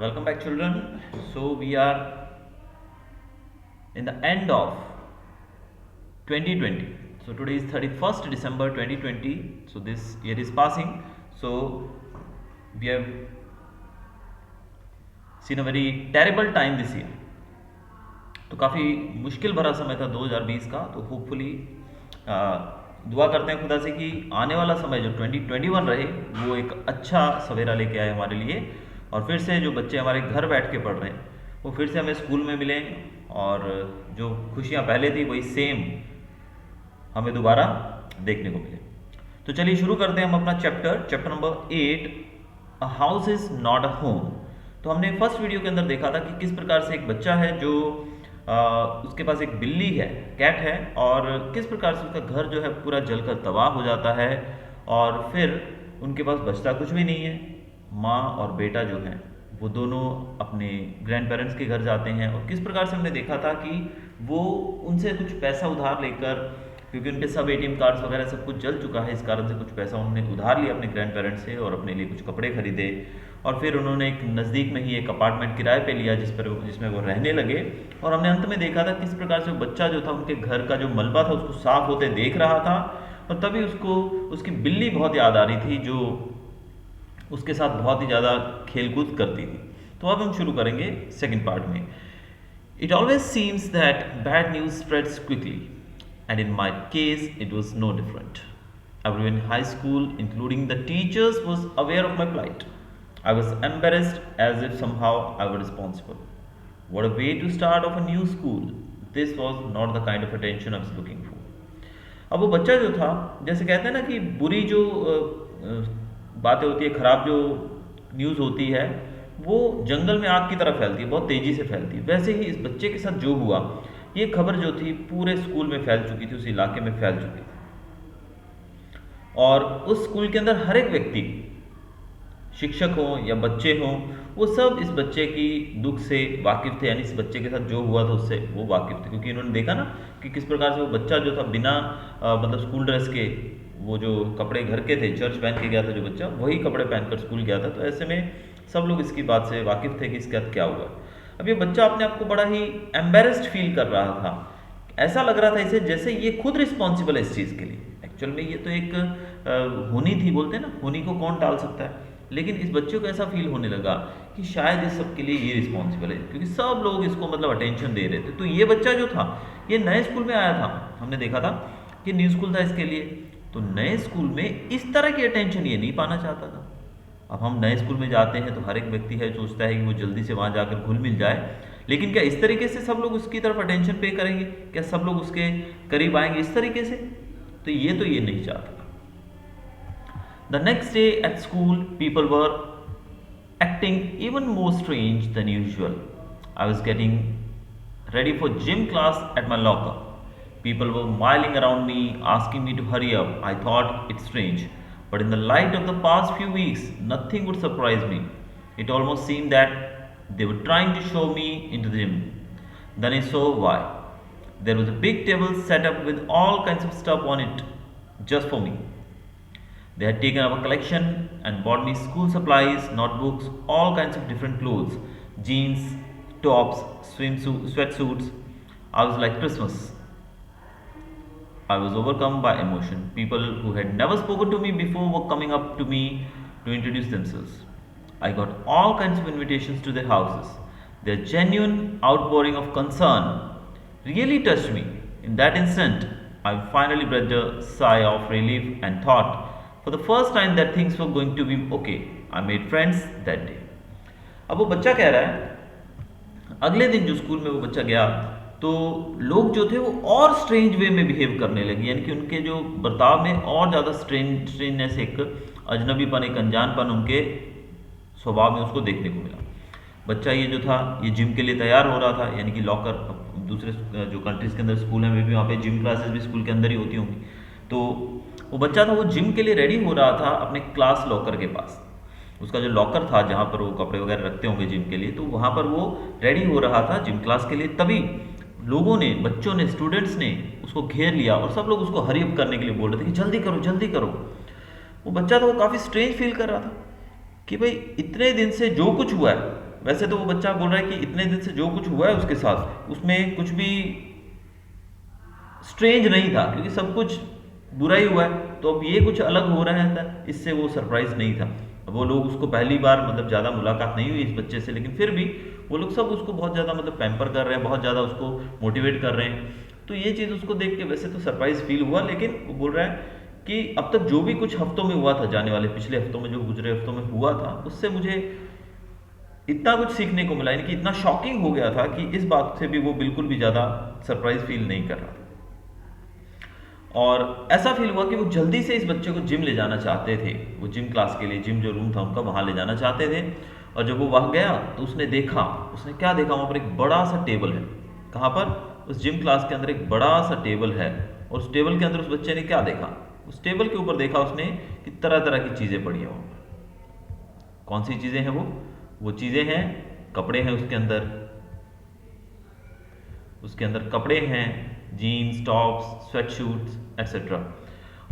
Welcome back, children. So, we are in the end of 2020. So, today is 31st December 2020. So, this year is passing. So, we have seen a very terrible time this year. तो काफ़ी मुश्किल भरा समय था 2020 का। तो hopefully दुआ करते हैं खुदा से कि आने वाला समय जो 2021 रहे वो एक अच्छा सवेरा लेके आए हमारे लिए, और फिर से जो बच्चे हमारे घर बैठ के पढ़ रहे हैं वो फिर से हमें स्कूल में मिलें, और जो खुशियाँ पहले थी वही सेम हमें दोबारा देखने को मिले। तो चलिए शुरू करते हैं हम अपना chapter number 8, a house is not a home. तो हमने फर्स्ट वीडियो के अंदर देखा था कि किस प्रकार से एक बच्चा है जो उसके पास एक बिल्ली है, कैट है, और किस प्रकार से उसका घर जो है पूरा जलकर तबाह हो जाता है, और फिर उनके पास बचता कुछ भी नहीं है। माँ और बेटा जो हैं वो दोनों अपने ग्रैंड पेरेंट्स के घर जाते हैं, और किस प्रकार से हमने देखा था कि वो उनसे कुछ पैसा उधार लेकर, क्योंकि उनके सब एटीएम कार्ड्स वगैरह सब कुछ जल चुका है, इस कारण से कुछ पैसा उन्होंने उधार लिया अपने ग्रैंड पेरेंट्स से और अपने लिए कुछ कपड़े खरीदे, और फिर उन्होंने एक नज़दीक में ही एक अपार्टमेंट किराए पे लिया जिसमें वो रहने लगे। और हमने अंत में देखा था किस प्रकार से वो बच्चा जो था उनके घर का जो मलबा था उसको साफ होते देख रहा था, और तभी उसको उसकी बिल्ली बहुत याद आ रही थी जो उसके साथ बहुत ही ज़्यादा खेलकूद करती थी। तो अब हम शुरू करेंगे सेकंड पार्ट में। It always seems that bad news spreads quickly, and in my case it was no different. Everyone in high school, including the teachers, was aware of my plight. I was embarrassed as if somehow I was responsible. What a way to start off a new school. This was not the kind of attention I was looking for. अब वो बच्चा जो था, जैसे कहते हैं ना कि बुरी जो बातें होती है, खराब जो न्यूज़ होती है वो जंगल में आग की तरह फैलती है, बहुत तेज़ी से फैलती है, वैसे ही इस बच्चे के साथ जो हुआ, ये खबर जो थी पूरे स्कूल में फैल चुकी थी, उस इलाके में फैल चुकी थी, और उस स्कूल के अंदर हर एक व्यक्ति, शिक्षक हो या बच्चे हों, वो सब इस बच्चे की दुख से वाकिफ़ थे, यानी इस बच्चे के साथ जो हुआ था उससे वो वाकिफ़ थे, क्योंकि इन्होंने देखा ना कि किस प्रकार से वो बच्चा जो था बिना मतलब स्कूल ड्रेस के, वो जो कपड़े घर के थे, चर्च पहन के गया था जो बच्चा, वही कपड़े पहनकर स्कूल गया था। तो ऐसे में सब लोग इसकी बात से वाकिफ़ थे कि इसके साथ क्या हुआ। अब ये बच्चा अपने आप को बड़ा ही एम्बेरस्ड फील कर रहा था, ऐसा लग रहा था इसे जैसे ये खुद रिस्पॉन्सिबल है इस चीज़ के लिए। एक्चुअल में ये तो एक होनी थी, बोलते हैं ना, होनी को कौन टाल सकता है, लेकिन इस बच्चे को ऐसा फील होने लगा कि शायद इस सब के लिए ये रिस्पॉन्सिबल है, क्योंकि सब लोग इसको मतलब अटेंशन दे रहे थे। तो ये बच्चा जो था ये नए स्कूल में आया था, हमने देखा था कि न्यू स्कूल था इसके लिए, तो नए स्कूल में इस तरह की अटेंशन ये नहीं पाना चाहता था। अब हम नए स्कूल में जाते हैं तो हर एक व्यक्ति है सोचता है कि वो जल्दी से वहाँ जाकर घुल मिल जाए, लेकिन क्या इस तरीके से सब लोग उसकी तरफ अटेंशन पे करेंगे? क्या सब लोग उसके करीब आएंगे इस तरीके से? तो ये नहीं चाहता। The next day at school people were acting even more strange than usual. I was getting ready for gym class at my locker. People were miling around me, asking me to hurry up. I thought it strange, but in the light of the past few weeks, nothing would surprise me. It almost seemed that they were trying to show me into the gym. Then I saw why. There was a big table set up with all kinds of stuff on it, just for me. They had taken our collection and bought me school supplies, notebooks, all kinds of different clothes, jeans, tops, sweatsuits. I was like Christmas. I was overcome by emotion. People who had never spoken to me before were coming up to me to introduce themselves. I got all kinds of invitations to their houses. Their genuine outpouring of concern really touched me. In that instant, I finally breathed a sigh of relief and thought for the first time that things were going to be okay. I made friends that day. अब वो बच्चा कह रहा है, अगले दिन जो school में वो बच्चा गया तो लोग जो थे वो और स्ट्रेंज वे में बिहेव करने लगे, यानी कि उनके जो बर्ताव में और ज़्यादा स्ट्रेंजनेस, एक अजनबीपन, एक अनजानपन उनके स्वभाव में उसको देखने को मिला। बच्चा ये जो था ये जिम के लिए तैयार हो रहा था, यानी कि लॉकर, दूसरे जो कंट्रीज़ के अंदर स्कूल हैं वे भी वहाँ पे जिम क्लासेस भी स्कूल के अंदर ही होती होंगी। तो वो बच्चा था वो जिम के लिए रेडी हो रहा था अपने क्लास लॉकर के पास। उसका जो लॉकर था जहाँ पर वो कपड़े वगैरह रखते होंगे जिम के लिए, तो वहाँ पर वो रेडी हो रहा था जिम क्लास के लिए। तभी लोगों ने, बच्चों ने, स्टूडेंट्स ने उसको घेर लिया और सब लोग उसको हरी अप करने के लिए बोल रहे थे कि जल्दी करो जल्दी करो। वो बच्चा था वो काफ़ी स्ट्रेंज फील कर रहा था कि भाई इतने दिन से जो कुछ हुआ है वैसे तो वो बच्चा बोल रहा है कि इतने दिन से जो कुछ हुआ है उसके साथ, उसमें कुछ भी स्ट्रेंज नहीं था, क्योंकि सब कुछ बुरा ही हुआ है, तो अब ये कुछ अलग हो रहा था, इससे वो सरप्राइज नहीं था। अब वो लोग उसको पहली बार मतलब ज़्यादा मुलाकात नहीं हुई इस बच्चे से, लेकिन फिर भी वो लोग सब उसको बहुत ज़्यादा मतलब पैम्पर कर रहे हैं, बहुत ज़्यादा उसको मोटिवेट कर रहे हैं। तो ये चीज़ उसको देख के वैसे तो सरप्राइज फील हुआ, लेकिन वो बोल रहा है कि अब तक जो भी कुछ हफ्तों में हुआ था, जाने वाले पिछले हफ्तों में जो गुजरे हफ्तों में हुआ था, उससे मुझे इतना कुछ सीखने को मिला, यानी कि इतना शॉकिंग हो गया था कि इस बात से भी वो बिल्कुल भी ज़्यादा सरप्राइज फील नहीं कर रहा था। और ऐसा फील हुआ कि वो जल्दी से इस बच्चे को जिम ले जाना चाहते थे, वो जिम क्लास के लिए जिम जो रूम था उनका वहाँ ले जाना चाहते थे। और जब वो वहाँ गया तो उसने देखा, उसने क्या देखा, वहाँ पर एक बड़ा सा टेबल है। कहाँ पर? उस जिम क्लास के अंदर एक बड़ा सा टेबल है, और उस टेबल के अंदर उस बच्चे ने क्या देखा, उस टेबल के ऊपर देखा उसने कि तरह तरह की चीज़ें पड़ी हैं वहाँ पर। कौन सी चीज़ें हैं वो चीज़ें हैं, कपड़े हैं उसके अंदर, उसके अंदर कपड़े हैं, जीन्स, टॉप्स, स्वेटशूट्स एक्सेट्रा।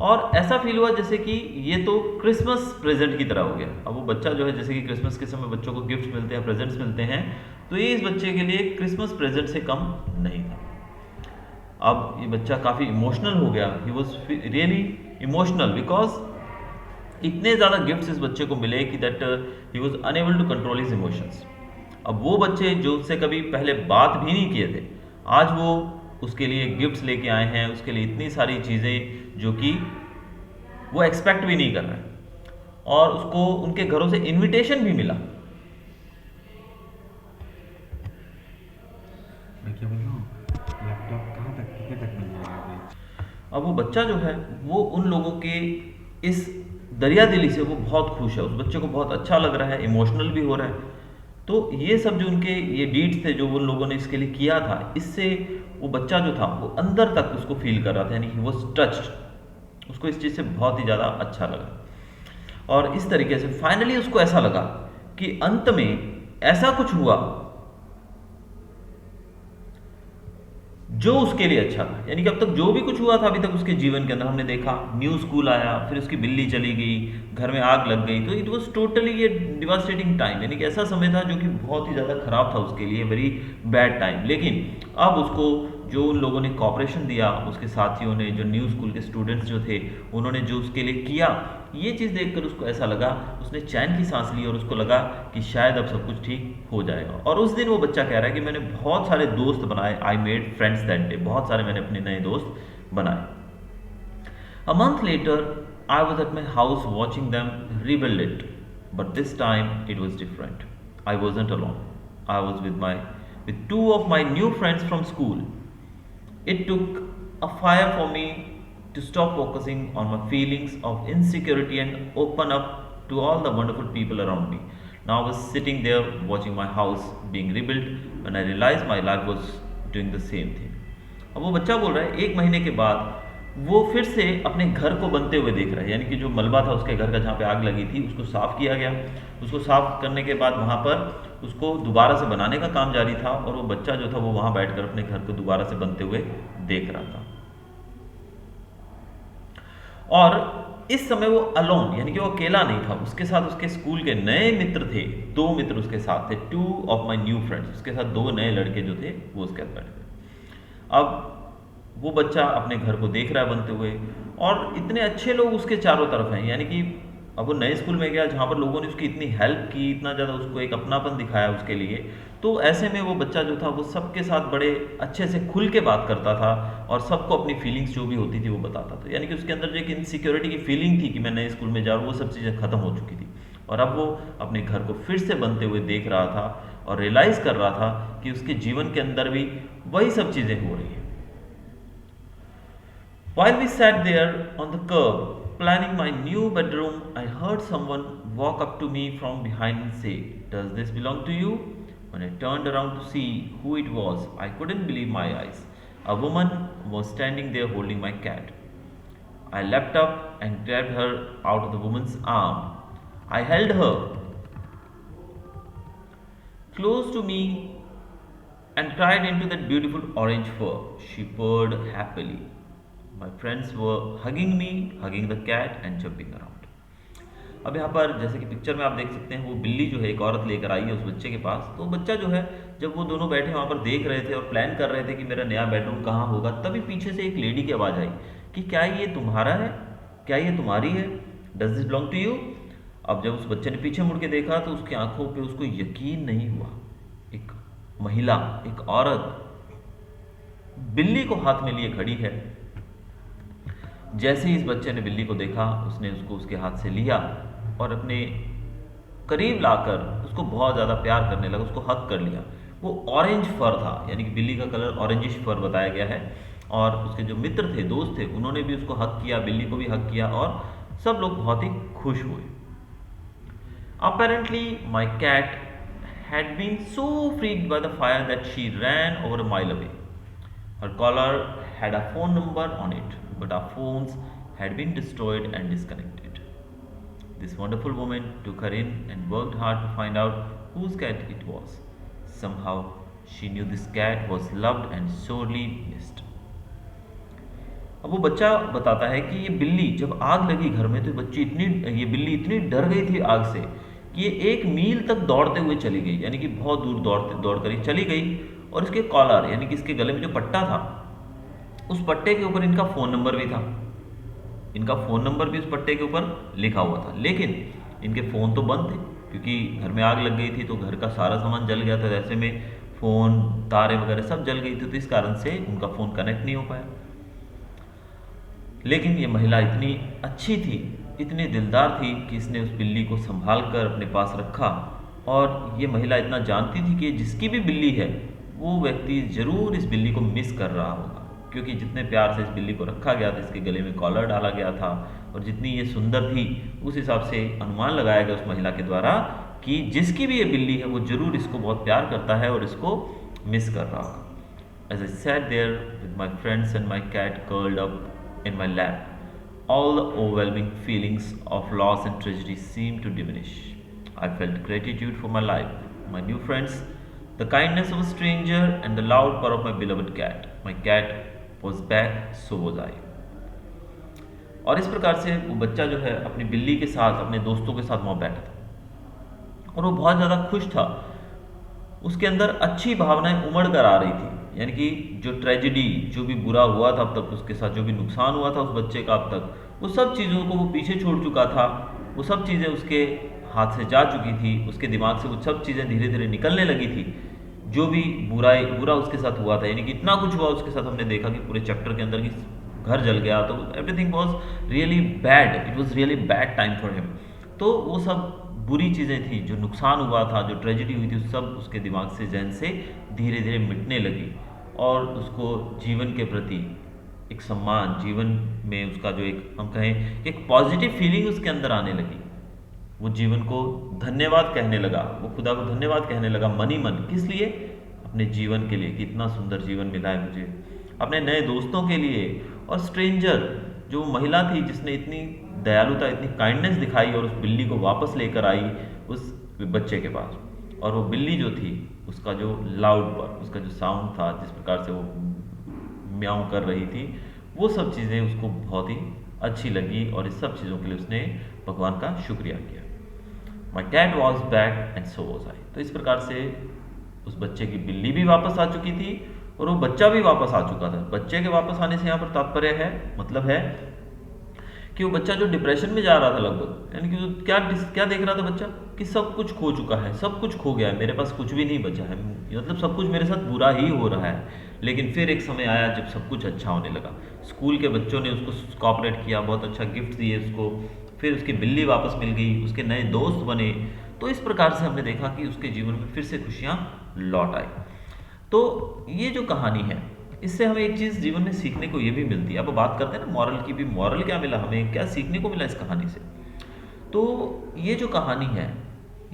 और ऐसा फील हुआ जैसे कि ये तो क्रिसमस प्रेजेंट की तरह हो गया। अब वो बच्चा जो है, जैसे कि क्रिसमस के समय बच्चों को गिफ्ट मिलते हैं, प्रेजेंट्स मिलते हैं, तो ये इस बच्चे के लिए क्रिसमस प्रेजेंट से कम नहीं था। अब ये बच्चा काफ़ी इमोशनल हो गया, he was really emotional because इतने ज़्यादा गिफ्ट्स इस बच्चे को मिले कि that he was unable to control his emotions. अब वो बच्चे जो उससे कभी पहले बात भी नहीं किए थे, आज वो उसके लिए गिफ्ट्स लेके आए हैं, उसके लिए इतनी सारी चीज़ें जो कि वो एक्सपेक्ट भी नहीं कर रहा है, और उसको उनके घरों से इनविटेशन भी मिला। मैं क्या बोल रहा हूँ, लैपटॉप कहाँ तक कितने तक मिल जाएगा अभी? अब वो बच्चा जो है वो उन लोगों के इस दरिया दिली से वो बहुत खुश है, उस बच्चे को बहुत अच्छा लग रहा है, इमोशनल भी हो रहा है। तो ये सब जो उनके ये डीड्स थे जो उन लोगों ने इसके लिए किया था, इससे वो बच्चा जो था वो अंदर तक उसको फील कर रहा था, यानी कि वो टच्ड, उसको इस चीज़ से बहुत ही ज़्यादा अच्छा लगा। और इस तरीके से फाइनली उसको ऐसा लगा कि अंत में ऐसा कुछ हुआ जो उसके लिए अच्छा था। यानी कि अब तक जो भी कुछ हुआ था अभी तक उसके जीवन के अंदर, हमने देखा न्यू स्कूल आया, फिर उसकी बिल्ली चली गई, घर में आग लग गई, तो इट वॉज टोटली ये डिवास्टेटिंग टाइम, यानी कि ऐसा समय था जो कि बहुत ही ज़्यादा खराब था उसके लिए, वेरी बैड टाइम। लेकिन अब उसको जो उन लोगों ने कॉपरेशन दिया, उसके साथियों ने, जो न्यू स्कूल के स्टूडेंट्स जो थे, उन्होंने जो उसके लिए किया, ये चीज़ देखकर उसको ऐसा लगा, उसने चैन की सांस ली और उसको लगा कि शायद अब सब कुछ ठीक हो जाएगा। और उस दिन वो बच्चा कह रहा है कि मैंने बहुत सारे दोस्त बनाए, I made friends that day, बहुत सारे मैंने अपने नए दोस्त बनाए। A month later, I was at my house watching them rebuild it, but this time it was different. I wasn't alone. I was with two of my new friends from school. It took a fire for me to stop focusing on my feelings of insecurity and open up to all the wonderful people around me. Now I was sitting there watching my house being rebuilt when I realized my life was doing the same thing. अब वो बच्चा बोल रहा है 1 महीने के बाद वो फिर से अपने घर को बनते हुए देख रहा है, यानी कि जो मलबा था उसके घर का जहाँ पे आग लगी थी उसको साफ़ किया गया, उसको साफ़ करने के बाद वहाँ पर उसको दोबारा से बनाने का काम जारी था, और वो बच्चा जो था वो वहाँ बैठकर अपने घर को दोबारा से बनते हुए देख रहा था। और इस समय वो अलोन, यानी कि वो अकेला नहीं था, उसके साथ उसके स्कूल के नए मित्र थे, 2 मित्र उसके साथ थे, 2 ऑफ माई न्यू फ्रेंड्स, उसके साथ 2 नए लड़के जो थे वो उसके साथ बैठ गए। अब वो बच्चा अपने घर को देख रहा है बनते हुए, और इतने अच्छे लोग उसके चारों तरफ हैं, यानी कि अब वो नए स्कूल में गया जहाँ पर लोगों ने उसकी इतनी हेल्प की, इतना ज़्यादा उसको एक अपनापन दिखाया उसके लिए, तो ऐसे में वो बच्चा जो था वो सबके साथ बड़े अच्छे से खुल के बात करता था, और सबको अपनी फीलिंग्स जो भी होती थी वो बताता था। यानी कि उसके अंदर जो एक इनसिक्योरिटी की फीलिंग थी कि मैं नए स्कूल में जा रहा हूँ, वो सब चीज़ें खत्म हो चुकी थी, और अब वो अपने घर को फिर से बनते हुए देख रहा था, और रियलाइज़ कर रहा था कि उसके जीवन के अंदर भी वही सब चीज़ें हो रही हैं। While we sat there on the curb planning my new bedroom, I heard someone walk up to me from behind and say, "Does this belong to you?" When I turned around to see who it was, I couldn't believe my eyes. A woman was standing there holding my cat. I leapt up and grabbed her out of the woman's arm. I held her close to me and cried into that beautiful orange fur. She purred happily. My friends were hugging me, hugging the cat, and jumping around. अब यहाँ पर जैसे कि picture में आप देख सकते हैं, वो बिल्ली जो है एक औरत लेकर आई है उस बच्चे के पास। तो बच्चा जो है, जब वो दोनों बैठे वहाँ पर देख रहे थे और प्लान कर रहे थे कि मेरा नया बेडरूम कहाँ होगा, तभी पीछे से एक लेडी की आवाज़ आई कि क्या ये तुम्हारा है, क्या ये तुम्हारी है, does this belong to you. अब जब उस बच्चे ने पीछे मुड़ के देखा तो उसकी आंखों पे उसको यकीन नहीं हुआ। एक महिला, एक औरत बिल्ली को हाथ में लिए खड़ी है। जैसे ही इस बच्चे ने बिल्ली को देखा, उसने उसको उसके हाथ से लिया और अपने करीब लाकर उसको बहुत ज़्यादा प्यार करने लगा, उसको हक कर लिया। वो ऑरेंज फर था, यानी कि बिल्ली का कलर ऑरेंजिश फर बताया गया है। और उसके जो मित्र थे, दोस्त थे, उन्होंने भी उसको हक किया, बिल्ली को भी हक किया और सब लोग बहुत ही खुश हुए। Apparently, my cat had been so freaked by the fire that she ran over a mile away. Her collar had a phone number on it, but our phones had been destroyed and disconnected. This wonderful woman took her in and worked hard to find out whose cat it was. Somehow, she knew this cat was loved and sorely missed. अब वो बच्चा बताता है कि ये बिल्ली, जब आग लगी घर में, तो ये बिल्ली इतनी डर गई थी आग से कि ये 1 मील तक दौड़ते हुए चली गई, यानी कि बहुत दूर दौड़ कर ही चली गई। और इसके कॉलर, यानी कि इसके गले में जो पट्टा था, उस पट्टे के ऊपर इनका फ़ोन नंबर भी था। इनका फ़ोन नंबर भी उस पट्टे के ऊपर लिखा हुआ था, लेकिन इनके फ़ोन तो बंद थे क्योंकि घर में आग लग गई थी, तो घर का सारा सामान जल गया था। ऐसे में फ़ोन, तारें वगैरह सब जल गई थी, तो इस कारण से उनका फ़ोन कनेक्ट नहीं हो पाया। लेकिन ये महिला इतनी अच्छी थी, इतनी दिलदार थी कि इसने उस बिल्ली को संभाल कर अपने पास रखा। और ये महिला इतना जानती थी कि जिसकी भी बिल्ली है, वो व्यक्ति ज़रूर इस बिल्ली को मिस कर रहा होगा, क्योंकि जितने प्यार से इस बिल्ली को रखा गया था, इसके गले में कॉलर डाला गया था, और जितनी ये सुंदर थी, उस हिसाब से अनुमान लगाया गया उस महिला के द्वारा कि जिसकी भी ये बिल्ली है, वो ज़रूर इसको बहुत प्यार करता है और इसको मिस कर रहा होगा। As I sat there with my friends and my cat curled up in my lap, all the overwhelming feelings of loss and tragedy seemed to diminish. I felt gratitude for my life, my new friends, the kindness of a stranger, and the loud purr of my beloved cat. My cat was back, so was I. और इस प्रकार से वो बच्चा जो है अपनी बिल्ली के साथ, अपने दोस्तों के साथ वहाँ बैठा था और वो बहुत ज़्यादा खुश था। उसके अंदर अच्छी भावनाएं उमड़ कर आ रही थी, यानी कि जो ट्रेजेडी, जो भी बुरा हुआ था अब तक उसके साथ, जो भी नुकसान हुआ था उस बच्चे का अब तक, वो सब चीज़ों को वो पीछे छोड़ चुका था। वो सब चीज़ें उसके हाथ से जा चुकी थी, उसके दिमाग से वो सब चीज़ें धीरे धीरे निकलने लगी थी। जो भी बुरा उसके साथ हुआ था, यानी कि इतना कुछ हुआ उसके साथ, हमने देखा कि पूरे चैप्टर के अंदर कि घर जल गया, तो everything was really bad, it was really bad time for him. तो वो सब बुरी चीज़ें थी, जो नुकसान हुआ था, जो ट्रेजेडी हुई थी, सब उसके दिमाग से, जहन से धीरे धीरे मिटने लगी। और उसको जीवन के प्रति एक सम्मान, जीवन में उसका जो एक, हम कहें, एक पॉजिटिव फीलिंग उसके अंदर आने लगी। वो जीवन को धन्यवाद कहने लगा, वो खुदा को धन्यवाद कहने लगा मन ही मन। किस लिए? अपने जीवन के लिए कि इतना सुंदर जीवन मिला है मुझे, अपने नए दोस्तों के लिए, और स्ट्रेंजर, जो महिला थी जिसने इतनी दयालुता, इतनी काइंडनेस दिखाई और उस बिल्ली को वापस लेकर आई उस बच्चे के पास। और वो बिल्ली जो थी, उसका जो लाउड पर, उसका जो साउंड था, जिस प्रकार से वो म्याऊं कर रही थी, वो सब चीज़ें उसको बहुत ही अच्छी लगी और इस सब चीज़ों के लिए उसने भगवान का शुक्रिया किया। My cat was back and so was I. तो इस प्रकार से उस बच्चे की बिल्ली भी वापस आ चुकी थी और वो बच्चा भी वापस आ चुका था। बच्चे के वापस आने से यहाँ पर तात्पर्य है, मतलब है कि वो बच्चा जो डिप्रेशन में जा रहा था लगभग, यानी कि वो क्या देख रहा था बच्चा, कि सब कुछ खो चुका है, सब कुछ खो गया है, मेरे पास कुछ भी नहीं बचा है, मतलब सब कुछ मेरे साथ बुरा ही हो रहा है। लेकिन फिर एक समय आया जब सब कुछ अच्छा होने लगा। स्कूल के बच्चों ने उसको कॉपरेट किया, बहुत अच्छा गिफ्ट दिए उसको, फिर उसकी बिल्ली वापस मिल गई, उसके नए दोस्त बने। तो इस प्रकार से हमने देखा कि उसके जीवन में फिर से खुशियाँ लौट आई। तो ये जो कहानी है, इससे हमें एक चीज़ जीवन में सीखने को ये भी मिलती है। अब बात करते हैं ना मॉरल की भी, मॉरल क्या मिला हमें, क्या सीखने को मिला इस कहानी से। तो ये जो कहानी है,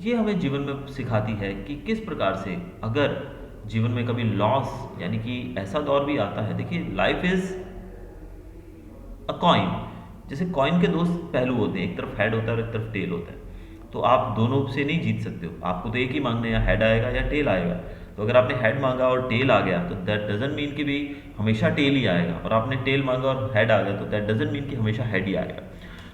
ये हमें जीवन में सिखाती है कि किस प्रकार से अगर जीवन में कभी लॉस, यानी कि ऐसा दौर भी आता है। देखिए, लाइफ इज अ कॉइन। जैसे कॉइन के दो पहलू होते हैं, एक तरफ हेड होता है और एक तरफ टेल होता है। तो आप दोनों से नहीं जीत सकते हो, आपको तो एक ही मांगना है, या हेड आएगा या टेल आएगा। तो अगर आपने हेड मांगा और टेल आ गया तो दैट डजंट मीन कि भी हमेशा टेल ही आएगा, और आपने टेल मांगा और हेड आ गया तो दैट डजंट मीन कि हमेशा हेड ही आएगा।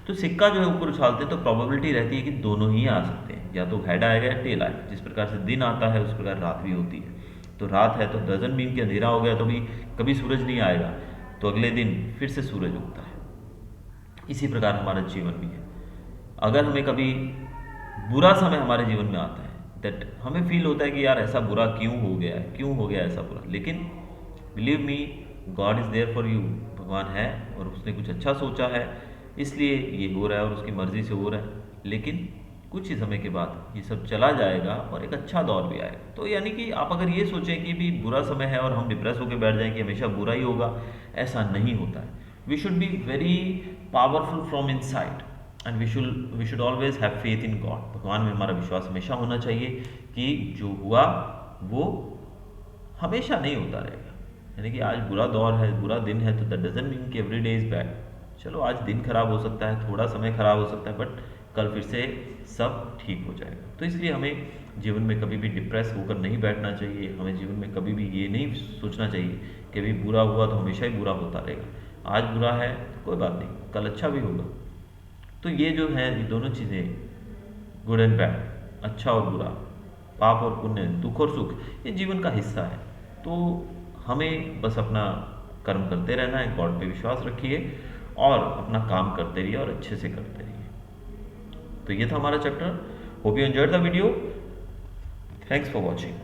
तो सिक्का जो है ऊपर उछालते हैं तो प्रोबेबिलिटी रहती है कि दोनों ही आ सकते हैं, या तो हेड आएगा या टेल आएगा। जिस प्रकार से दिन आता है उस प्रकार रात भी होती है। तो रात है तो डजंट मीन कि अंधेरा हो गया तो भी कभी सूरज नहीं आएगा, तो अगले दिन फिर से सूरज उगता है। इसी प्रकार हमारा जीवन भी है। अगर हमें कभी बुरा समय हमारे जीवन में आता है, दैट हमें फील होता है कि यार ऐसा बुरा क्यों हो गया है, क्यों हो गया ऐसा बुरा, लेकिन believe me, God is there for you. भगवान है और उसने कुछ अच्छा सोचा है, इसलिए ये हो रहा है और उसकी मर्ज़ी से हो रहा है। लेकिन कुछ ही समय के बाद ये सब चला जाएगा और एक अच्छा दौर भी आएगा। तो यानी कि आप अगर ये सोचें कि भी बुरा समय है और हम डिप्रेस होकर बैठ जाएं कि हमेशा बुरा ही होगा, ऐसा नहीं होता है। We should be very powerful from inside and we should always have faith in God. भगवान में हमारा विश्वास हमेशा होना चाहिए कि जो हुआ वो हमेशा नहीं होता रहेगा। यानी कि आज बुरा दौर है, बुरा दिन है, तो दैट डजंट मीन कि एवरी डे इज़ बैड। चलो आज दिन खराब हो सकता है, थोड़ा समय खराब हो सकता है, बट कल फिर से सब ठीक हो जाएगा। तो इसलिए हमें जीवन में कभी भी डिप्रेस होकर नहीं बैठना चाहिए। हमें जीवन में कभी भी ये नहीं सोचना चाहिए कि अभी बुरा हुआ तो हमेशा ही बुरा होता रहेगा। आज बुरा है तो कोई बात नहीं, कल अच्छा भी होगा। तो ये जो है, ये दोनों चीज़ें, गुड एंड बैड, अच्छा और बुरा, पाप और पुण्य, दुख और सुख, ये जीवन का हिस्सा है। तो हमें बस अपना कर्म करते रहना है, गॉड पे विश्वास रखिए और अपना काम करते रहिए और अच्छे से करते रहिए। तो ये था हमारा chapter. Hope you enjoyed the video. Thanks for watching.